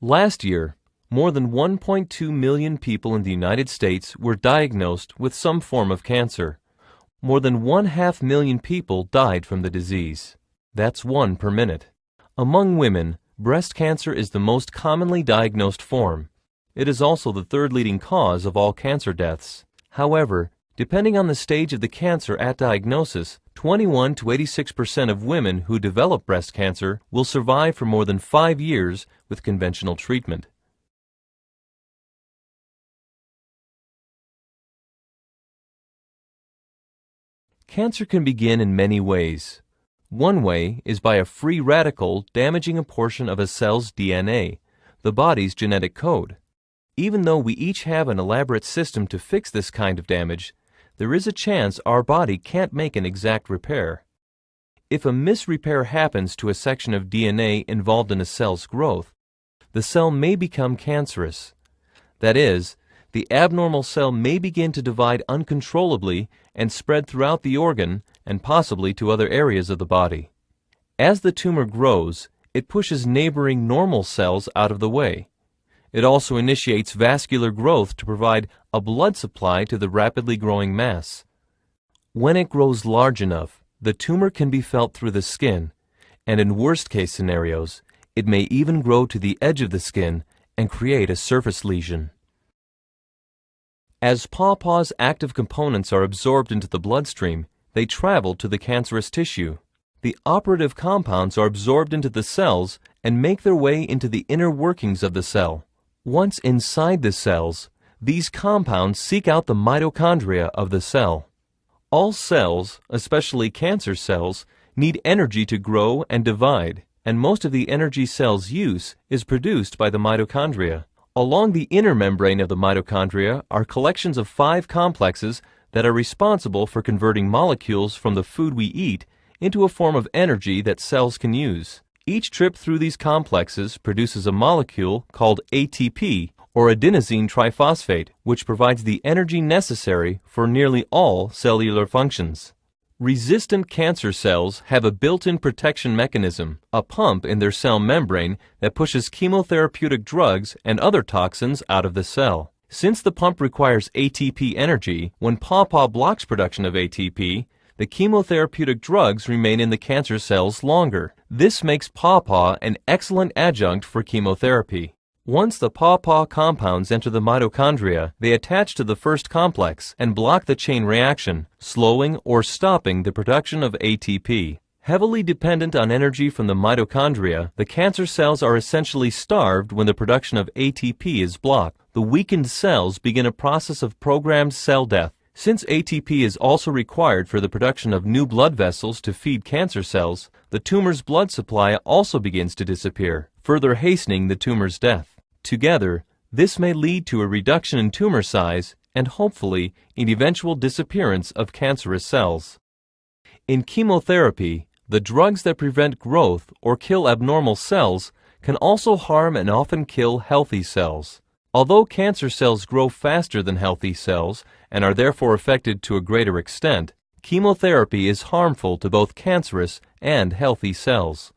Last year, more than 1.2 million people in the United States were diagnosed with some form of cancer. More than 1/2 million people died from the disease. That's 1 per minute. Among women, breast cancer is the most commonly diagnosed form. It is also the third leading cause of all cancer deaths. However, depending on the stage of the cancer at diagnosis, 21 to 86% of women who develop breast cancer will survive for more than 5 years with conventional treatment. Cancer can begin in many ways. One way is by a free radical damaging a portion of a cell's DNA, the body's genetic code. Even though we each have an elaborate system to fix this kind of damage, there is a chance our body can't make an exact repair. If a misrepair happens to a section of DNA involved in a cell's growth, the cell may become cancerous. That is, the abnormal cell may begin to divide uncontrollably and spread throughout the organ and possibly to other areas of the body. As the tumor grows, it pushes neighboring normal cells out of the way. It also initiates vascular growth to provide a blood supply to the rapidly growing mass. When it grows large enough, the tumor can be felt through the skin, and in worst-case scenarios, it may even grow to the edge of the skin and create a surface lesion. As pawpaw's active components are absorbed into the bloodstream, they travel to the cancerous tissue. The operative compounds are absorbed into the cells and make their way into the inner workings of the cell. Once inside the cells, these compounds seek out the mitochondria of the cell. All cells, especially cancer cells, need energy to grow and divide, and most of the energy cells use is produced by the mitochondria. Along the inner membrane of the mitochondria are collections of 5 complexes that are responsible for converting molecules from the food we eat into a form of energy that cells can use. Each trip through these complexes produces a molecule called ATP, or adenosine triphosphate, which provides the energy necessary for nearly all cellular functions. Resistant cancer cells have a built-in protection mechanism, a pump in their cell membrane that pushes chemotherapeutic drugs and other toxins out of the cell. Since the pump requires ATP energy, when pawpaw blocks production of ATP, the chemotherapeutic drugs remain in the cancer cells longer. This makes pawpaw an excellent adjunct for chemotherapy. Once the pawpaw compounds enter the mitochondria, they attach to the first complex and block the chain reaction, slowing or stopping the production of ATP. Heavily dependent on energy from the mitochondria, the cancer cells are essentially starved when the production of ATP is blocked. The weakened cells begin a process of programmed cell death. Since ATP is also required for the production of new blood vessels to feed cancer cells, the tumor's blood supply also begins to disappear, further hastening the tumor's death. Together, this may lead to a reduction in tumor size and hopefully an eventual disappearance of cancerous cells. In chemotherapy, the drugs that prevent growth or kill abnormal cells can also harm and often kill healthy cells. Although cancer cells grow faster than healthy cells and are therefore affected to a greater extent, chemotherapy is harmful to both cancerous and healthy cells.